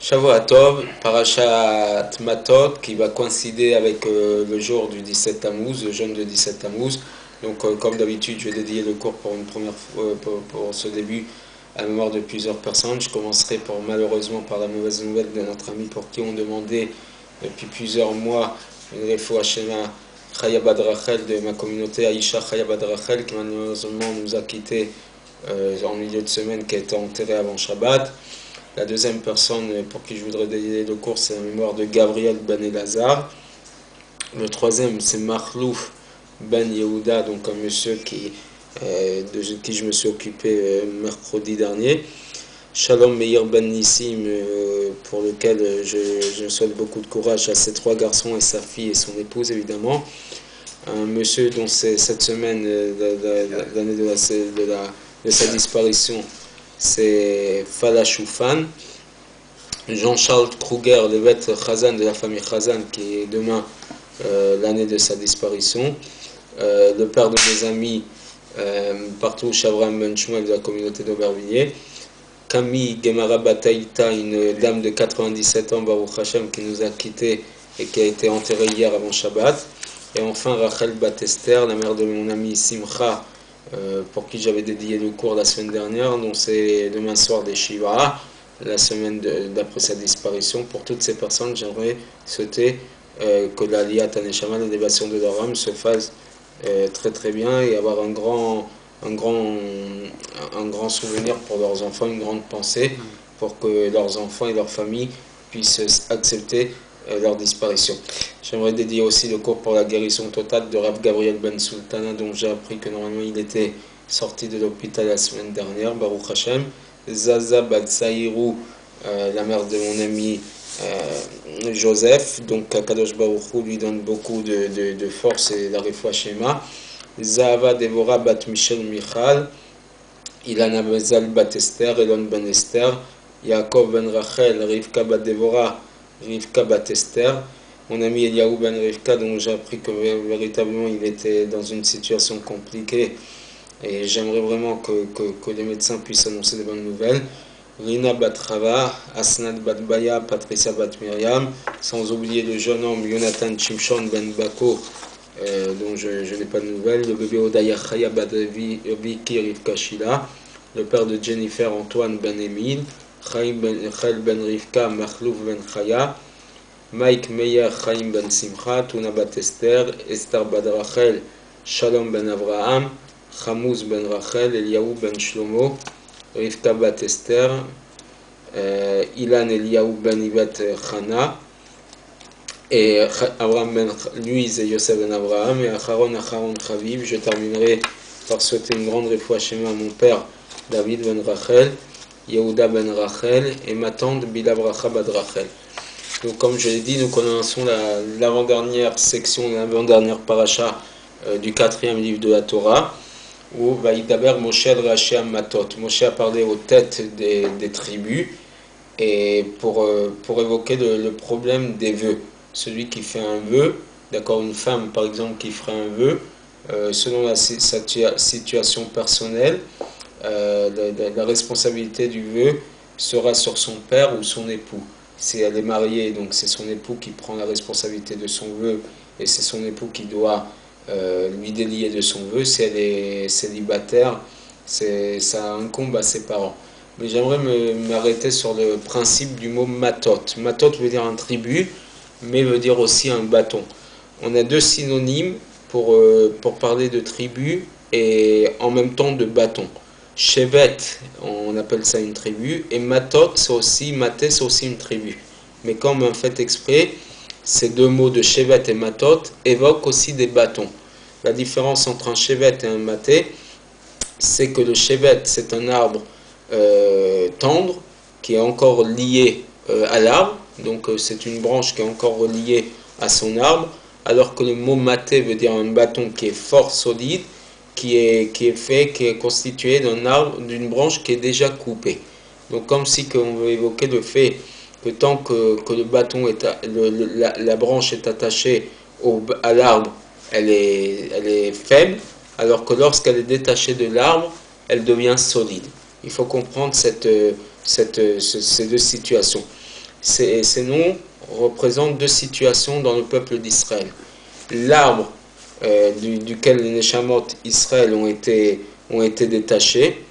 Shavua Tov, Parashat Matot, qui va coïncider avec le jour du 17 Tammuz, le jeûne de 17 Tammuz. Donc, comme d'habitude, je vais dédier le cours pour une première fois, pour ce début à la mémoire de plusieurs personnes. Je commencerai malheureusement par la mauvaise nouvelle de notre ami pour qui on demandait depuis plusieurs mois une refoua shema Chaya Bad Rachel de ma communauté Aïcha Chaya Bad Rachel, qui malheureusement nous a quittés en milieu de semaine, qui a été enterré avant Shabbat. La deuxième personne pour qui je voudrais dédier le cours, c'est la mémoire de Gabriel Ben Elazar. Le troisième, c'est Mahlouf Ben Yehuda, donc un monsieur de qui je me suis occupé mercredi dernier. Shalom Meir Ben Nissim, pour lequel je souhaite beaucoup de courage à ses trois garçons et sa fille et son épouse évidemment. Un monsieur dont c'est cette semaine, l'année de sa disparition, c'est Falashoufan. Jean-Charles Kruger, le maître Khazan de la famille Khazan, qui est demain l'année de sa disparition. Le père de mes amis, partout Shavram Ben Shmuel de la communauté d'Aubervilliers. Camille Gemara Bataïta, une dame de 97 ans, Baruch Hashem, qui nous a quittés et qui a été enterrée hier avant Shabbat. Et enfin Rachel Batester, la mère de mon ami Simcha, pour qui j'avais dédié le cours la semaine dernière, dont c'est demain soir des Shiva, la semaine d'après sa disparition. Pour toutes ces personnes, j'aimerais souhaiter que la Liyat Aneshama, l'élévation de leur âme, se fasse très très bien et avoir un grand souvenir pour leurs enfants, une grande pensée pour que leurs enfants et leurs familles puissent accepter leur disparition. J'aimerais dédier aussi le cours pour la guérison totale de Rav Gabriel Ben Sultana, dont j'ai appris que normalement il était sorti de l'hôpital la semaine dernière, Baruch Hashem. Zaza Batsaïrou, la mère de mon ami Joseph, donc Kadosh Baruch Hu lui donne beaucoup de force et la refoua shema. Zahava Devora Bat Michel Michal, Ilana Bezal Bat Esther, Elon Ben Esther, Yaakov Ben Rachel, Rivka Bat Devora, Rivka Bat Esther. Mon ami Eliaou Ben Rivka, dont j'ai appris que véritablement il était dans une situation compliquée et j'aimerais vraiment que les médecins puissent annoncer de bonnes nouvelles. Rina Bat Rava, Asnat Bat Baya, Patricia Bat Myriam, sans oublier le jeune homme Jonathan Chimshon Ben Bako, dont je n'ai pas de nouvelles, le bébé Odaya Chaya Bat Viki Rivka Shila, le père de Jennifer Antoine Ben Emile, Chaim Ben Rivka, Mahlouf Ben Chaya, Mike Meyer Chaim Ben Simcha, Tuna Bat Esther, Esther Bat Rachel, Shalom Ben Avraham, Chamouz Ben Rachel, Eliaou Ben Shlomo, Rivka Bat Esther, Ilan Eliaou Ben Ibat Chana, et Abraham Ben Louise et Yosef Ben Abraham, et Acharon Chaviv. Je terminerai par souhaiter une grande refoua shema à mon père David Ben Rachel, Yehuda Ben Rachel, et ma tante Bila Bracha Bad Rachel. Donc, comme je l'ai dit, nous commençons l'avant-dernière section, l'avant-dernière paracha du 4e livre de la Torah, où Vaïdaber Moshe Rashi Matot. Moshe a parlé aux têtes des tribus et pour évoquer le problème des vœux. Celui qui fait un vœu, d'accord, une femme par exemple qui ferait un vœu, selon sa situation personnelle, la responsabilité du vœu sera sur son père ou son époux. Si elle est mariée, donc c'est son époux qui prend la responsabilité de son vœu et c'est son époux qui doit lui délier de son vœu. Si elle est célibataire, ça incombe à ses parents. Mais j'aimerais m'arrêter sur le principe du mot matot. Matot veut dire un tribut, mais veut dire aussi un bâton. On a deux synonymes pour parler de tribu et en même temps de bâton. Shevet, on appelle ça une tribu, et matot, c'est aussi une tribu. Mais comme un fait exprès, ces deux mots de shevet et matot évoquent aussi des bâtons. La différence entre un shevet et un maté, c'est que le shevet, c'est un arbre tendre qui est encore lié à l'arbre, donc c'est une branche qui est encore reliée à son arbre, alors que le mot maté veut dire un bâton qui est fort, solide, qui est constitué d'un arbre, d'une branche qui est déjà coupée. Donc comme si on veut évoquer le fait que tant que le bâton la branche est attachée à l'arbre, elle est faible, alors que lorsqu'elle est détachée de l'arbre, elle devient solide. Il faut comprendre ces deux situations. Ces noms représentent deux situations dans le peuple d'Israël. L'arbre duquel les Neshamot Israël ont été détachés,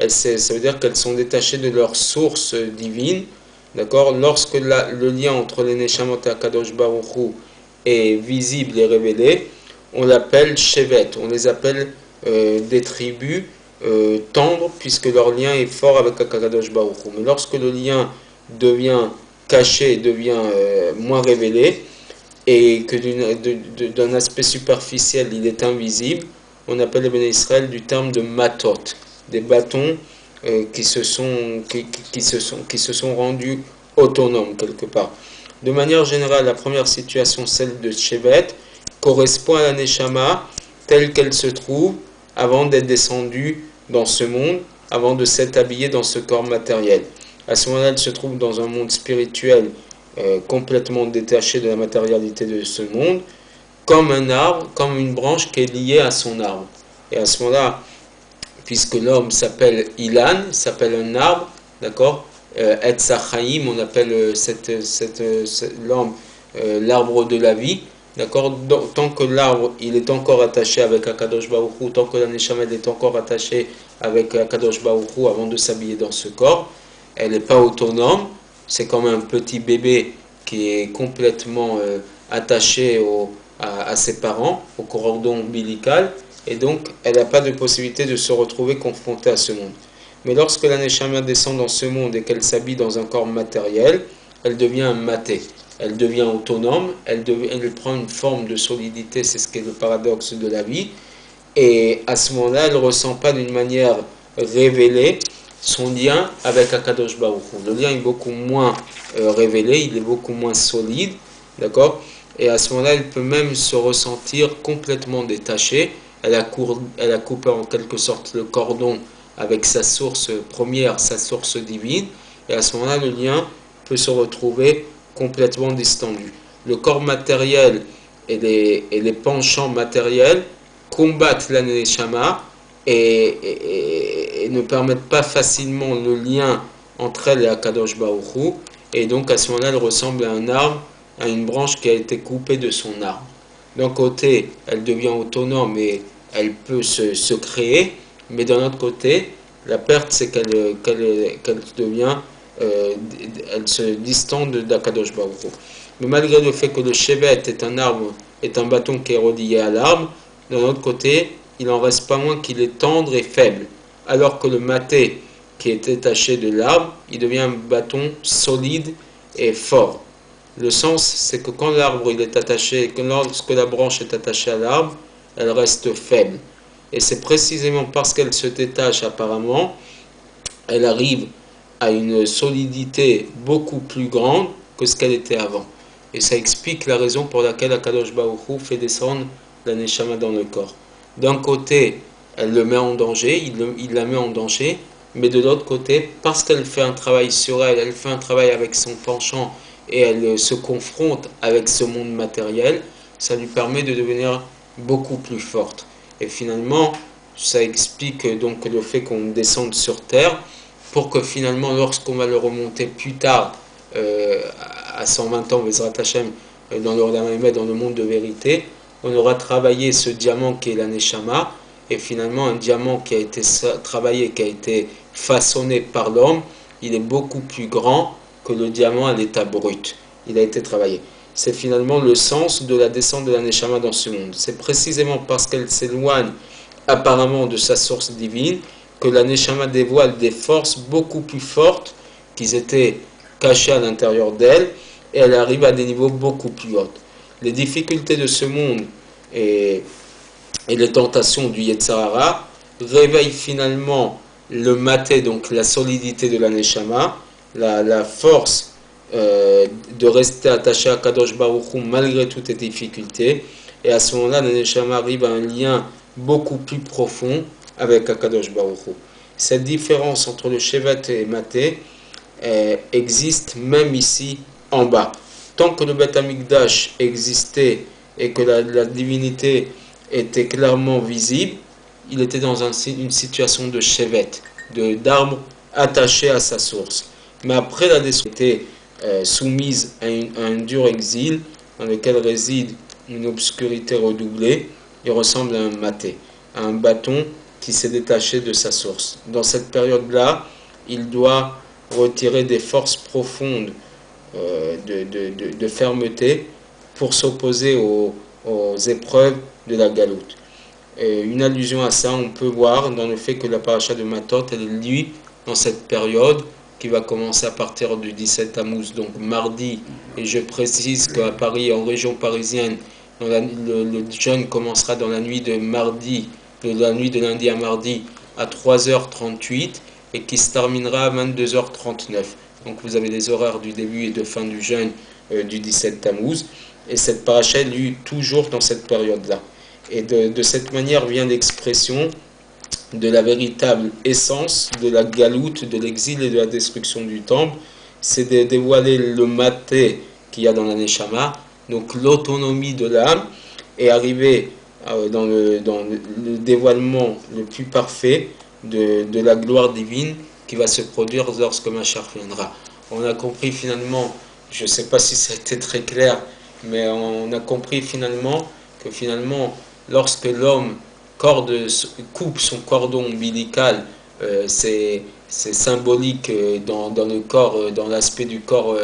ça veut dire qu'elles sont détachées de leur source divine. D'accord? Lorsque le lien entre les Neshamot et Akadosh Baruch Hu est visible et révélé, on l'appelle Shevet. On les appelle des tribus tendres, puisque leur lien est fort avec Akadosh Baruch Hu. Mais lorsque le lien devient caché, devient moins révélé, et que d'un aspect superficiel, il est invisible, on appelle les Béné Israël du terme de matot, des bâtons qui se sont rendus autonomes quelque part. De manière générale, la première situation, celle de Shevet, correspond à la Neshama telle qu'elle se trouve avant d'être descendue dans ce monde, avant de s'être habillée dans ce corps matériel. À ce moment-là, elle se trouve dans un monde spirituel complètement détaché de la matérialité de ce monde, comme un arbre, comme une branche qui est liée à son arbre. Et à ce moment-là, puisque l'homme s'appelle Ilan, s'appelle un arbre, d'accord, Etz Chaim, on appelle l'homme l'arbre de la vie, d'accord. Tant que l'arbre il est encore attaché avec Akadosh Baruch Hu, tant que la Neshama est encore attachée avec Akadosh Baruch Hu avant de s'habiller dans ce corps, elle n'est pas autonome. C'est comme un petit bébé qui est complètement attaché à ses parents, au cordon ombilical, et donc elle n'a pas de possibilité de se retrouver confrontée à ce monde. Mais lorsque la Neshama descend dans ce monde et qu'elle s'habille dans un corps matériel, elle devient un maté, elle devient autonome, elle prend une forme de solidité, c'est ce qui est le paradoxe de la vie, et à ce moment-là, elle ne ressent pas d'une manière révélée son lien avec Akadosh Baruch Hu. Le lien est beaucoup moins révélé, il est beaucoup moins solide, d'accord? Et à ce moment-là, elle peut même se ressentir complètement détachée. Elle a coupé en quelque sorte le cordon avec sa source première, sa source divine, et à ce moment-là, le lien peut se retrouver complètement distendu. Le corps matériel et les penchants matériels combattent la Neshama et ne permettent pas facilement le lien entre elle et Akadosh Baruch Hu, et donc à ce moment-là, elle ressemble à un arbre, à une branche qui a été coupée de son arbre. D'un côté, elle devient autonome et elle peut se créer, mais d'un autre côté, la perte, c'est qu'elle devient, elle se distende d'Akadosh Baruch Hu. Mais malgré le fait que le Shevet est un arbre, est un bâton qui est relié à l'arbre, d'un autre côté, il n'en reste pas moins qu'il est tendre et faible, alors que le maté qui est détaché de l'arbre, il devient un bâton solide et fort. Le sens, c'est que quand l'arbre il est attaché, que lorsque la branche est attachée à l'arbre, elle reste faible. Et c'est précisément parce qu'elle se détache apparemment, elle arrive à une solidité beaucoup plus grande que ce qu'elle était avant. Et ça explique la raison pour laquelle Akadosh Baruch Hu fait descendre la Neshama dans le corps. D'un côté, elle le met en danger, il la met en danger, mais de l'autre côté, parce qu'elle fait un travail sur elle, elle fait un travail avec son penchant et elle se confronte avec ce monde matériel, ça lui permet de devenir beaucoup plus forte. Et finalement, ça explique donc le fait qu'on descende sur terre pour que finalement, lorsqu'on va le remonter plus tard, à 120 ans, Bezrat Hashem, dans le monde de vérité, on aura travaillé ce diamant qui est la Neshama, et finalement un diamant qui a été travaillé, qui a été façonné par l'homme, il est beaucoup plus grand que le diamant à l'état brut. Il a été travaillé. C'est finalement le sens de la descente de la Neshama dans ce monde. C'est précisément parce qu'elle s'éloigne apparemment de sa source divine que la Neshama dévoile des forces beaucoup plus fortes qui étaient cachées à l'intérieur d'elle, et elle arrive à des niveaux beaucoup plus hauts. Les difficultés de ce monde et les tentations du Yetzirah réveillent finalement le maté, donc la solidité de la Neshama, la force de rester attaché à Kadosh Baruch Hu malgré toutes les difficultés. Et à ce moment-là, la Neshama arrive à un lien beaucoup plus profond avec Akadosh Baruch Hu. Cette différence entre le Shevet et Maté existe même ici en bas. Tant que le Beth Amikdash existait et que la divinité était clairement visible, il était dans une situation de Shevet, d'arbre attaché à sa source. Mais après la descente, soumise à un dur exil dans lequel réside une obscurité redoublée. Il ressemble à un maté, à un bâton qui s'est détaché de sa source. Dans cette période-là, il doit retirer des forces profondes de fermeté pour s'opposer aux épreuves de la galoute. Une allusion à ça, on peut voir dans le fait que la paracha de Matot, elle est lue dans cette période qui va commencer à partir du 17 Tammuz, donc mardi. Et je précise qu'à Paris, en région parisienne, le jeûne commencera dans la nuit de mardi, de la nuit de lundi à mardi à 3h38 et qui se terminera à 22h39. Donc vous avez les horaires du début et de fin du jeûne du 17 Tammuz. Et cette paracha est lue toujours dans cette période-là. Et de cette manière vient l'expression de la véritable essence de la galoute, de l'exil et de la destruction du temple. C'est de dévoiler le maté qu'il y a dans la Neshama, donc l'autonomie de l'âme, et arriver dans le dévoilement le plus parfait de la gloire divine qui va se produire lorsque Mashiach viendra. On a compris finalement, je ne sais pas si ça a été très clair, mais on a compris finalement que lorsque l'homme coupe son cordon ombilical, c'est symbolique dans le corps, dans l'aspect du corps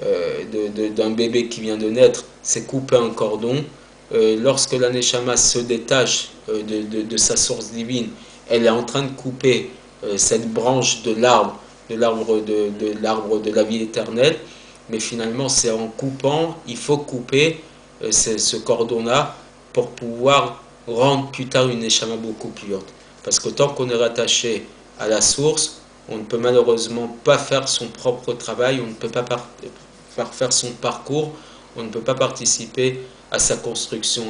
d'un bébé qui vient de naître, c'est couper un cordon. Lorsque la Neshama se détache de sa source divine, elle est en train de couper cette branche de l'arbre, de la vie éternelle, mais finalement c'est en coupant, il faut couper ce cordon-là pour pouvoir rendre plus tard une Neshama beaucoup plus haute. Parce que tant qu'on est rattaché à la source, on ne peut malheureusement pas faire son propre travail, on ne peut pas faire son parcours, on ne peut pas participer à sa construction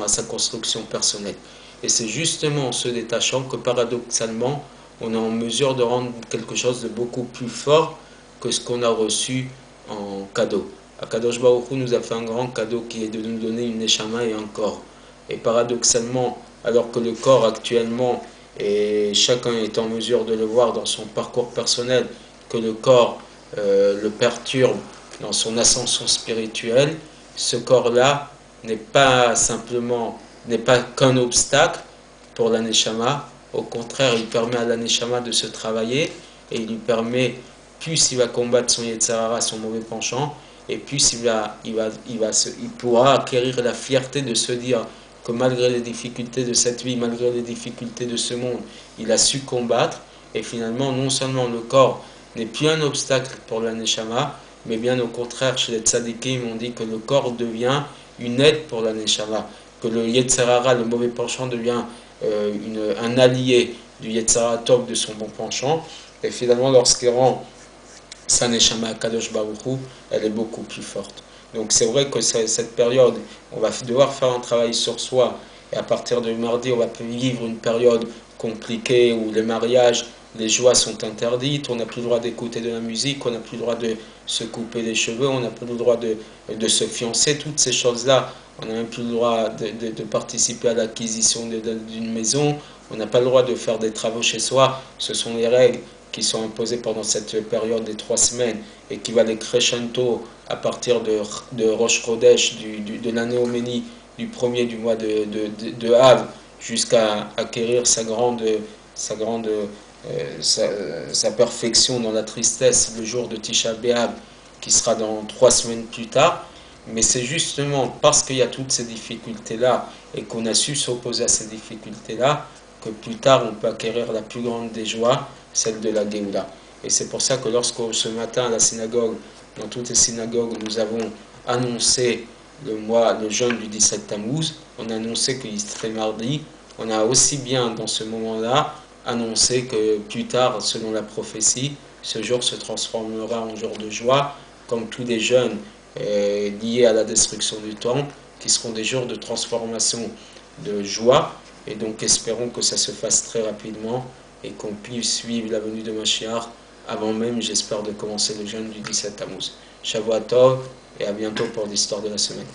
personnelle. Et c'est justement en se détachant que paradoxalement, on est en mesure de rendre quelque chose de beaucoup plus fort que ce qu'on a reçu en cadeau. Akadosh Baruch Hu nous a fait un grand cadeau qui est de nous donner une Neshama et un corps. Et paradoxalement, alors que le corps actuellement, et chacun est en mesure de le voir dans son parcours personnel, que le corps le perturbe dans son ascension spirituelle, ce corps-là n'est pas qu'un obstacle pour la Neshama. Au contraire, il permet à la Neshama de se travailler et il lui permet, plus il va combattre son Yetzer Hara, son mauvais penchant, et plus il pourra acquérir la fierté de se dire que malgré les difficultés de cette vie, malgré les difficultés de ce monde, il a su combattre, et finalement, non seulement le corps n'est plus un obstacle pour la Neshama, mais bien au contraire, chez les tzadikim, on dit que le corps devient une aide pour la Neshama, que le Yetzer Hara, le mauvais penchant, devient un allié du Yetzer Hara Tov, de son bon penchant, et finalement, lorsqu'il rend sa Neshama Kadosh Baruch Hu, elle est beaucoup plus forte. Donc c'est vrai que cette période, on va devoir faire un travail sur soi, et à partir de mardi, on va vivre une période compliquée où les mariages, les joies sont interdites, on n'a plus le droit d'écouter de la musique, on n'a plus le droit de se couper les cheveux, on n'a plus le droit de se fiancer, toutes ces choses-là. On n'a même plus le droit de participer à l'acquisition d'une maison, on n'a pas le droit de faire des travaux chez soi. Ce sont les règles qui sont imposées pendant cette période des 3 semaines et qui va aller crescendo à partir de Rosh Chodesh, de la Néoménie, du premier du mois de Av, jusqu'à acquérir sa perfection dans la tristesse le jour de Tisha B'Av, qui sera dans 3 semaines plus tard. Mais c'est justement parce qu'il y a toutes ces difficultés-là et qu'on a su s'opposer à ces difficultés-là que plus tard on peut acquérir la plus grande des joies, celle de la Géoula. Et c'est pour ça que lorsque ce matin à la synagogue, dans toutes les synagogues, nous avons annoncé le jeûne du 17 Tammuz, on a annoncé qu'il serait mardi, on a aussi bien dans ce moment-là annoncé que plus tard, selon la prophétie, ce jour se transformera en jour de joie, comme tous les jeûnes liés à la destruction du temple, qui seront des jours de transformation, de joie, et donc espérons que ça se fasse très rapidement et qu'on puisse suivre la venue de Mashiach avant même, j'espère, de commencer le jeûne du 17 Tammuz. Shavua Tov et à bientôt pour l'histoire de la semaine.